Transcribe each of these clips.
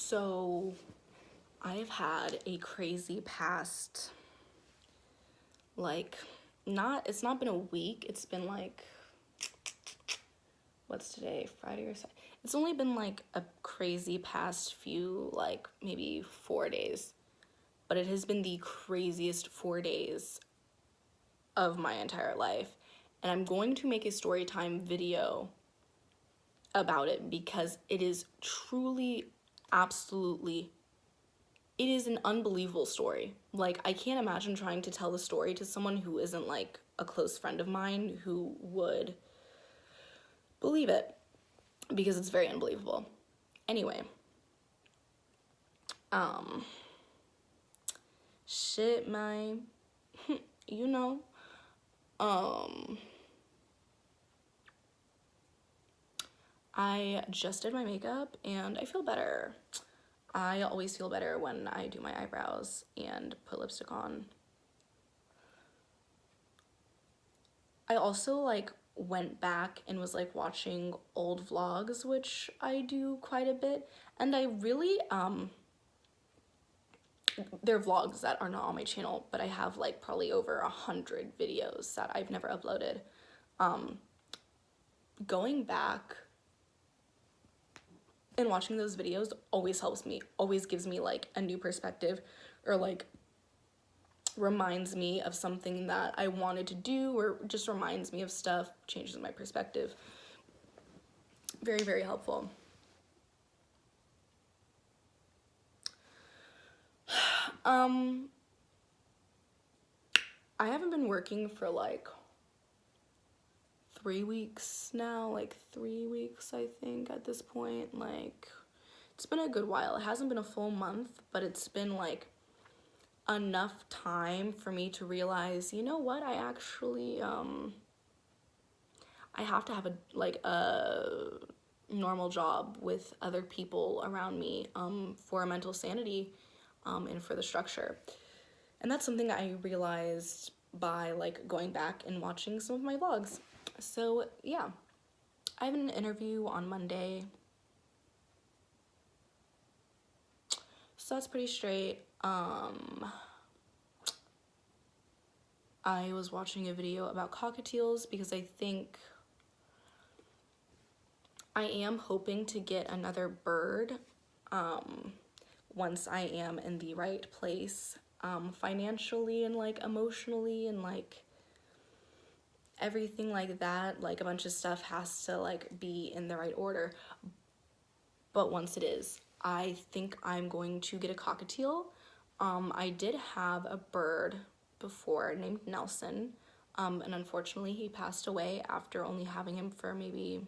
So I've had a crazy past, like, it's not been a week. It's been like, what's today? Friday or Saturday? It's only been like a crazy past few, like maybe 4 days. But it has been the craziest 4 days of my entire life. And I'm going to make a story time video about it because it is truly, absolutely, it is an unbelievable story. Like, I can't imagine trying to tell the story to someone who isn't like a close friend of mine who would believe it because it's very unbelievable. Anyway, shit, my, you know, I just did my makeup and I feel better. I always feel better when I do my eyebrows and put lipstick on. I also like went back and was like watching old vlogs, which I do quite a bit, and I really they're vlogs that are not on my channel, but I have like probably over 100 videos that I've never uploaded. Going back and watching those videos always helps me, always gives me like a new perspective, or like reminds me of something that I wanted to do, or just reminds me of stuff, changes my perspective. Very, very helpful. I haven't been working for like 3 weeks now, like 3 weeks, I think, at this point. Like, it's been a good while. It hasn't been a full month, but it's been like enough time for me to realize, you know what, I actually, I have to have a normal job with other people around me, for mental sanity, and for the structure. And that's something I realized by like going back and watching some of my vlogs. So yeah, I have an interview on Monday. So that's pretty straight. I was watching a video about cockatiels because I think I am hoping to get another bird once I am in the right place, financially and like emotionally and like everything like that. Like, a bunch of stuff has to like be in the right order. But once it is, I think I'm going to get a cockatiel. I did have a bird before named Nelson, and unfortunately he passed away after only having him for maybe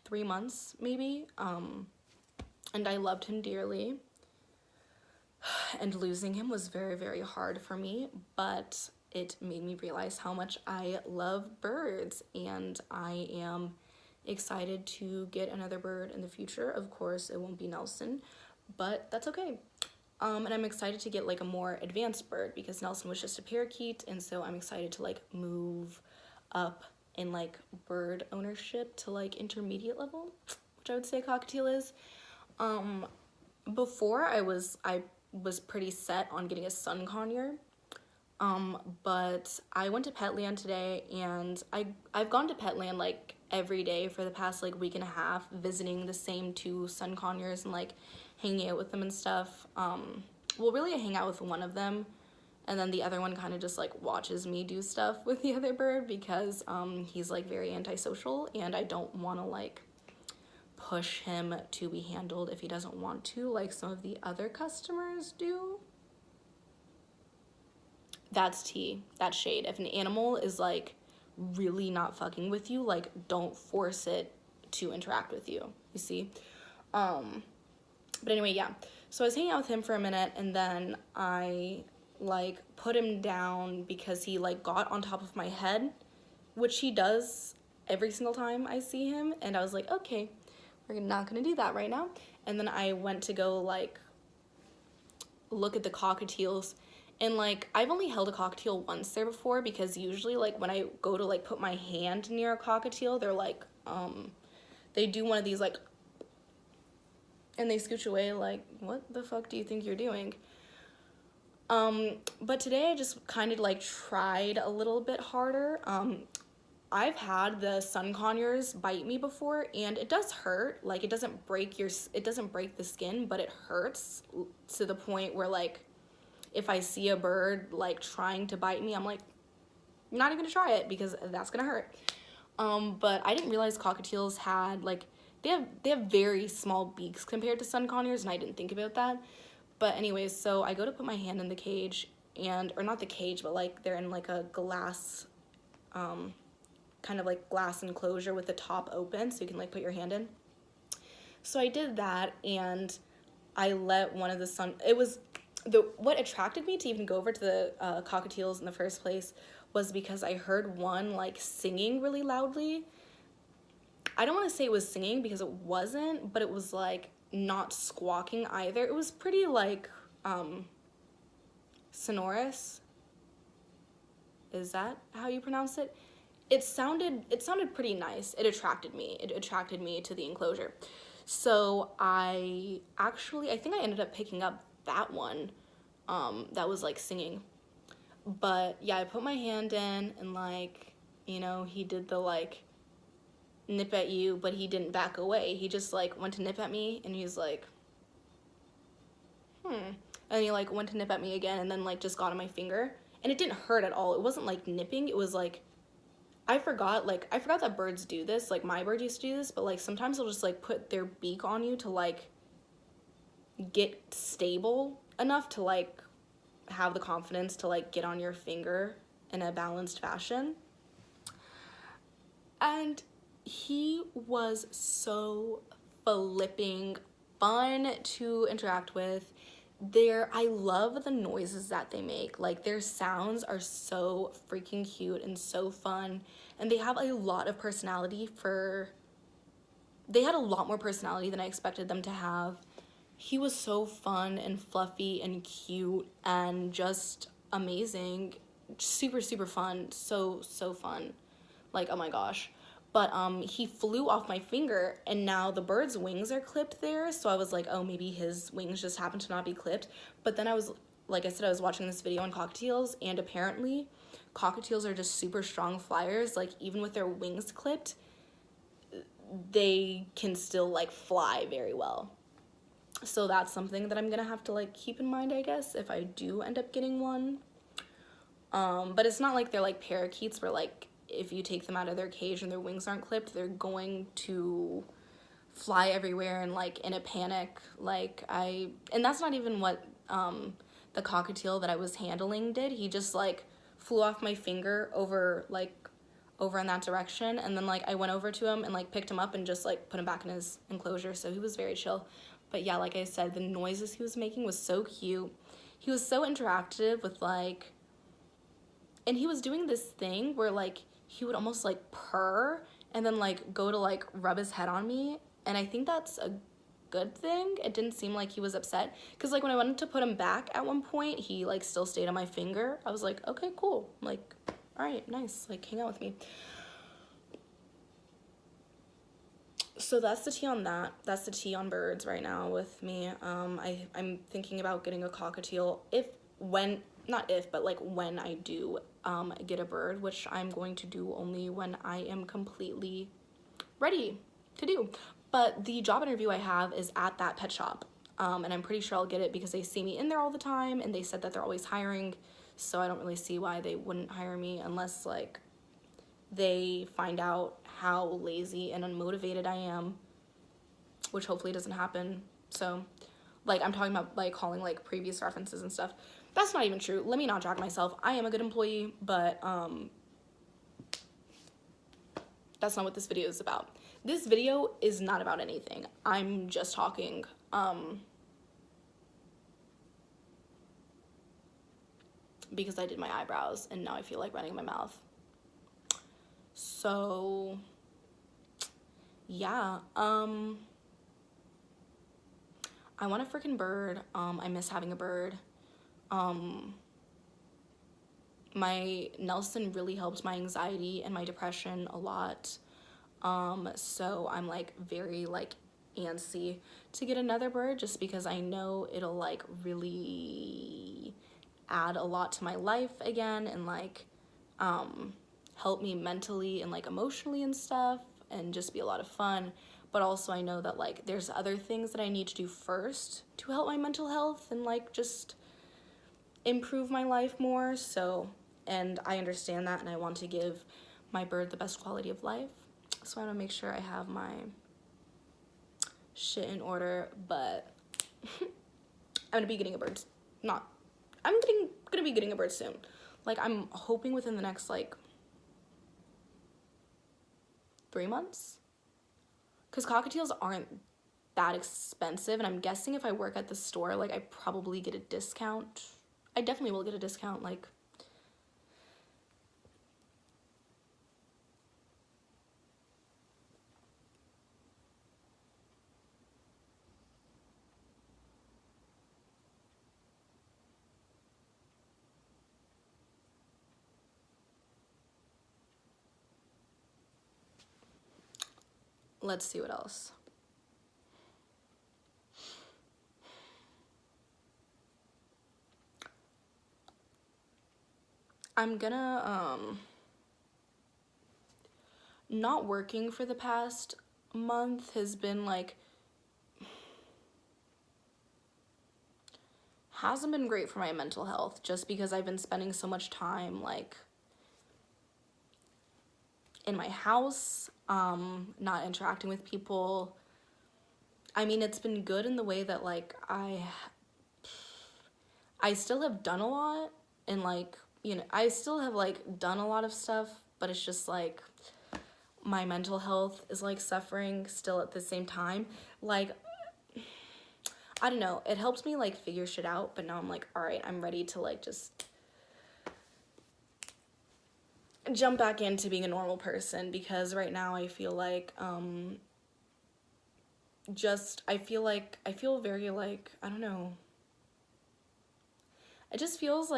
3 months, maybe. And I loved him dearly. And losing him was very, very hard for me, but it made me realize how much I love birds, and I am excited to get another bird in the future. Of course, it won't be Nelson, but that's okay. And I'm excited to get like a more advanced bird because Nelson was just a parakeet, and so I'm excited to like move up in like bird ownership to like intermediate level, which I would say a cockatiel is. Before I was pretty set on getting a sun conure. But I went to Petland today, and I've gone to Petland like every day for the past like week and a half, visiting the same 2 sun conures and like hanging out with them and stuff. Well, really I hang out with one of them, and then the other one kind of just like watches me do stuff with the other bird because he's like very antisocial, and I don't want to like push him to be handled if he doesn't want to, like some of the other customers do. That's tea. That's shade. If an animal is like really not fucking with you, like don't force it to interact with you. You see? But anyway, yeah. So I was hanging out with him for a minute, and then I like put him down because he like got on top of my head, which he does every single time I see him, and I was like, okay, we're not gonna do that right now. And then I went to go like look at the cockatiels, And like I've only held a cockatiel once there before, because usually like when I go to like put my hand near a cockatiel, they're like they do one of these like, and they scooch away like, what the fuck do you think you're doing? But today I just kind of like tried a little bit harder. I've had the sun conures bite me before, and it does hurt. Like it doesn't break the skin, but it hurts to the point where like if I see a bird like trying to bite me, I'm like, I'm not even gonna try it because that's gonna hurt. But I didn't realize cockatiels had like, they have very small beaks compared to sun conures, and I didn't think about that. But anyways, so I go to put my hand in the cage, and, or not the cage, but like they're in like a glass, kind of like glass enclosure with the top open so you can like put your hand in. So I did that, and I let one of what attracted me to even go over to the cockatiels in the first place was because I heard one like singing really loudly. I don't want to say it was singing because it wasn't, but it was like not squawking either. It was pretty like sonorous. Is that how you pronounce it? It sounded pretty nice. It attracted me. It attracted me to the enclosure. So I think I ended up picking up that one that was like singing. But yeah, I put my hand in, and like, you know, he did the like nip at you, but he didn't back away. He just like went to nip at me, and he's like, and he like went to nip at me again, and then like just got on my finger, and it didn't hurt at all. It wasn't like nipping. It was like, I forgot that birds do this. Like my bird used to do this, but like sometimes they'll just like put their beak on you to like get stable enough to like have the confidence to like get on your finger in a balanced fashion. And he was so flipping fun to interact with. I love the noises that they make. Like their sounds are so freaking cute and so fun, and they have a lot of personality. They had a lot more personality than I expected them to have. He was so fun and fluffy and cute and just amazing. Super, super fun. So fun. Like, oh my gosh. But he flew off my finger, and now the bird's wings are clipped there. So I was like, oh, maybe his wings just happened to not be clipped. But then I was watching this video on cockatiels, and apparently cockatiels are just super strong flyers. Like even with their wings clipped, they can still like fly very well. So that's something that I'm gonna have to like keep in mind, I guess, if I do end up getting one. But it's not like they're like parakeets where like if you take them out of their cage and their wings aren't clipped, they're going to fly everywhere and like in a panic. And that's not even what the cockatiel that I was handling did. He just like flew off my finger over in that direction, and then like I went over to him and like picked him up and just like put him back in his enclosure. So he was very chill. But yeah, like I said, the noises he was making was so cute. He was so interactive with like, and he was doing this thing where like he would almost like purr and then like go to like rub his head on me, and I think that's a good thing. It didn't seem like he was upset, because like when I wanted to put him back at one point, he like still stayed on my finger. I was like, okay, cool, like, all right, nice, like hang out with me. So that's the tea on that. That's the tea on birds right now with me. I'm thinking about getting a cockatiel when I do get a bird, which I'm going to do only when I am completely ready to do. But the job interview I have is at that pet shop, and I'm pretty sure I'll get it because they see me in there all the time, and they said that they're always hiring, so I don't really see why they wouldn't hire me unless like they find out how lazy and unmotivated I am, which hopefully doesn't happen. So like I'm talking about like calling like previous references and stuff. That's not even true. Let me not drag myself. I am a good employee, but that's not what this video is about. This video is not about anything. I'm just talking because I did my eyebrows and now I feel like running my mouth. So yeah, I want a freaking bird. I miss having a bird. my Nelson really helped my anxiety and my depression a lot. So I'm like very like antsy to get another bird just because I know it'll like really add a lot to my life again and like help me mentally and like emotionally and stuff and just be a lot of fun. But also I know that like there's other things that I need to do first to help my mental health and like just improve my life more. So, and I understand that and I want to give my bird the best quality of life. So I want to make sure I have my shit in order, but I'm gonna be getting a bird. Not, gonna be getting a bird soon. Like I'm hoping within the next like 3 months, because cockatiels aren't that expensive, and I'm guessing if I work at the store, like I probably get a discount. I definitely will get a discount. Like let's see what else. I'm gonna not working for the past month has been like hasn't been great for my mental health just because I've been spending so much time like in my house, not interacting with people. I mean, it's been good in the way that like I still have done a lot and like, you know, I still have like done a lot of stuff, but it's just like my mental health is like suffering still at the same time. Like I don't know, it helps me like figure shit out, but now I'm like, all right, I'm ready to like just jump back into being a normal person because right now I feel like I feel very like I don't know. It just feels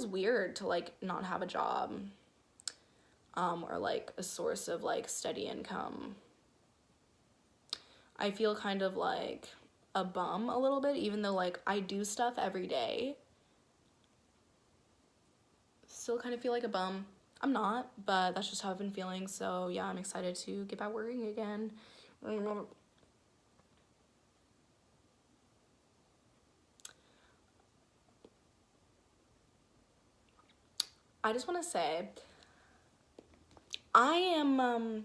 weird to like not have a job or like a source of like steady income. I feel kind of like a bum a little bit even though like I do stuff every day. Still kind of feel like a bum. I'm not, but that's just how I've been feeling. So yeah, I'm excited to get back working again. I just want to say I am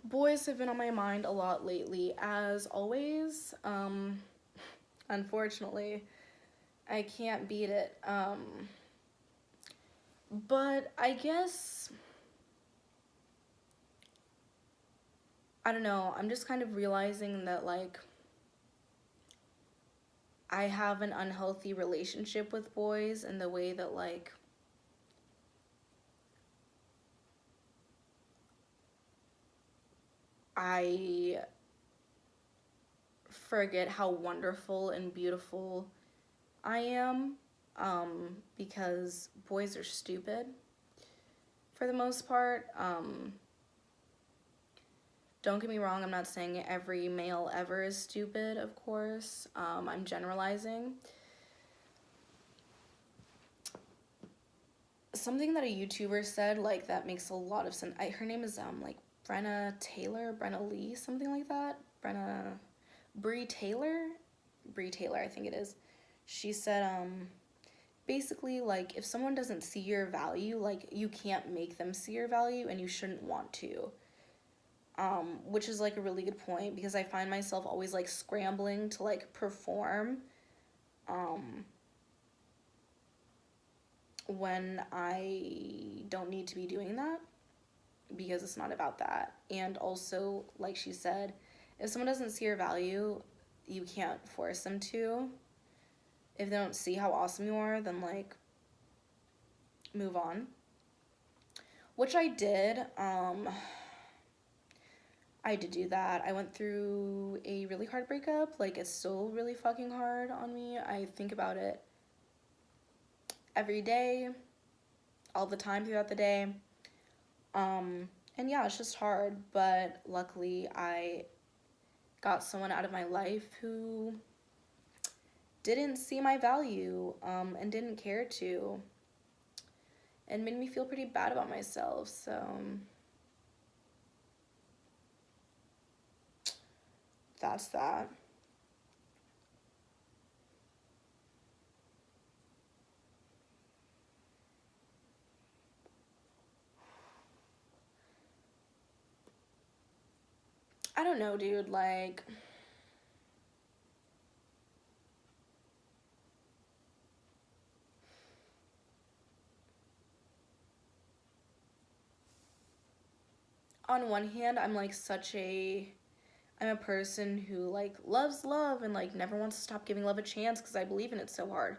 boys have been on my mind a lot lately as always. Unfortunately, I can't beat it. But I guess I don't know. I'm just kind of realizing that like I have an unhealthy relationship with boys in the way that like I forget how wonderful and beautiful I am because boys are stupid for the most part. Don't get me wrong, I'm not saying every male ever is stupid, of course. I'm generalizing. Something that a YouTuber said, like, that makes a lot of sense. Her name is, like, Brenna Lee, something like that. Brie Taylor? Brie Taylor, I think it is. She said, basically, like, if someone doesn't see your value, like, you can't make them see your value, and you shouldn't want to. Which is like a really good point because I find myself always like scrambling to like perform when I don't need to be doing that, because it's not about that. And also, like she said, if someone doesn't see your value, you can't force them to. If they don't see how awesome you are, then like move on. Which I did. I did do that. I went through a really hard breakup. Like, it's still really fucking hard on me. I think about it every day, all the time throughout the day. And yeah, it's just hard, but luckily I got someone out of my life who didn't see my value, and didn't care to, and made me feel pretty bad about myself. So that's that. I don't know, dude, like, on one hand, I'm a person who like loves love and like never wants to stop giving love a chance because I believe in it so hard,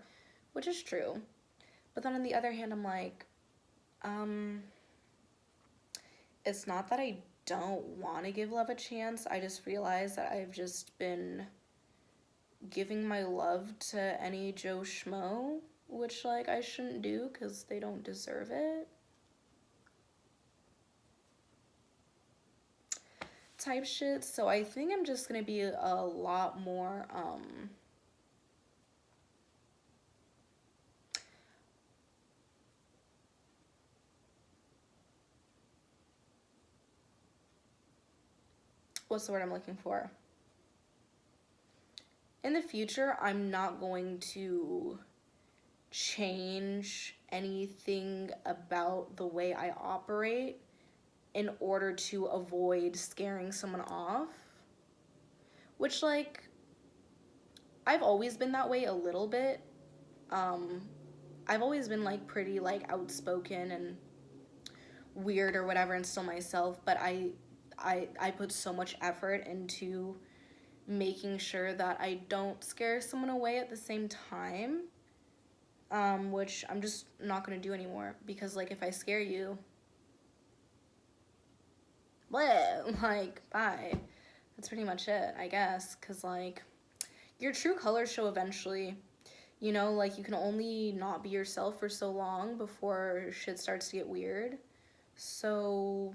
which is true. But then on the other hand, I'm like, um, it's not that I don't want to give love a chance. I just realize that I've just been giving my love to any Joe Schmo, which like I shouldn't do because they don't deserve it. Type shit. So I think I'm just gonna be a lot more what's the word I'm looking for? In the future, I'm not going to change anything about the way I operate in order to avoid scaring someone off. Which, like, I've always been that way a little bit. Um, I've always been, like, pretty, like, outspoken and weird or whatever and still myself, but I put so much effort into making sure that I don't scare someone away at the same time, which I'm just not gonna do anymore, because like if I scare you, bleh, like bye. That's pretty much it, I guess, because like your true colors show eventually. You know, like you can only not be yourself for so long before shit starts to get weird. So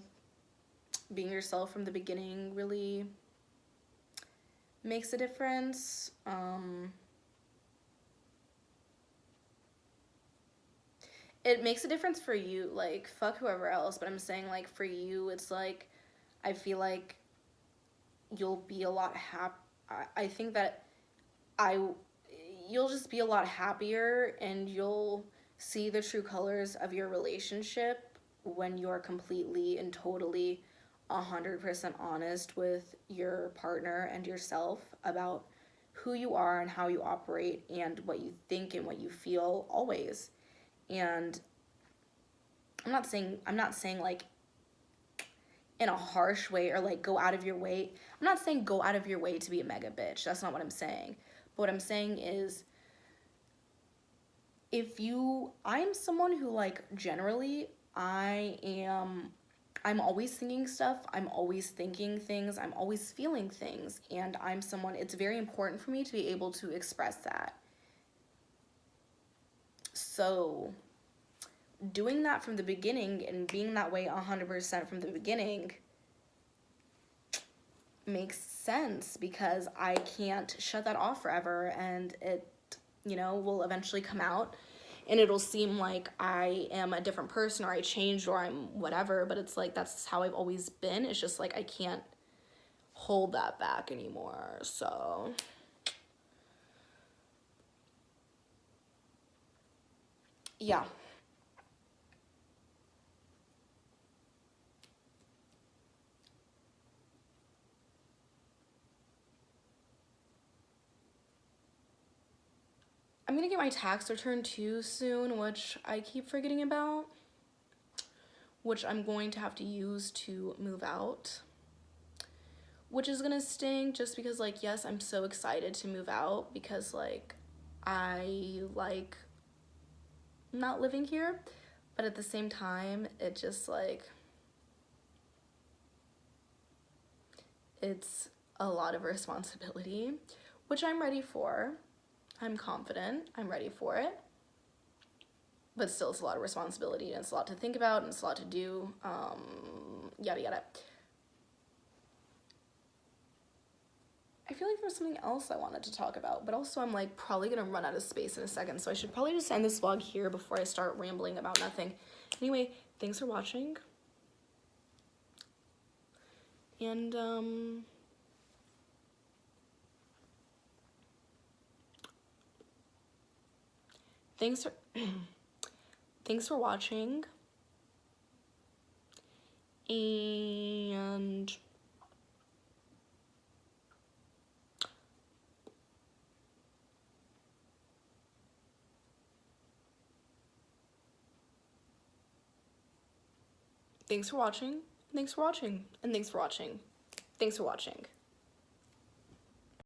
being yourself from the beginning really makes a difference. It makes a difference for you, like fuck whoever else, but I'm saying like for you, it's like I feel like you'll be a lot I think that I you'll just be a lot happier, and you'll see the true colors of your relationship when you're completely and totally 100% honest with your partner and yourself about who you are and how you operate and what you think and what you feel always. And I'm not saying like in a harsh way or like go out of your way. I'm not saying go out of your way to be a mega bitch. That's not what I'm saying. But what I'm saying is I'm someone who like generally I'm always thinking stuff, I'm always thinking things, I'm always feeling things, and it's very important for me to be able to express that. So doing that from the beginning and being that way 100% from the beginning makes sense, because I can't shut that off forever, and it, will eventually come out, and it'll seem like I am a different person or I changed or I'm whatever, but it's like that's how I've always been. It's just like I can't hold that back anymore. So yeah. I I'm gonna get my tax return too soon, which I keep forgetting about, which I'm going to have to use to move out, which is gonna sting just because, like, yes, I'm so excited to move out because, like, I like not living here, but at the same time, it just, like, it's a lot of responsibility, which I'm ready for. I'm confident, I'm ready for it, but still it's a lot of responsibility and it's a lot to think about and it's a lot to do, yada yada. I feel like there's something else I wanted to talk about, but also I'm like probably gonna run out of space in a second, so I should probably just end this vlog here before I start rambling about nothing. Anyway, thanks for watching. And thanks for watching. And thanks for watching. Thanks for watching. And thanks for watching. Thanks for watching.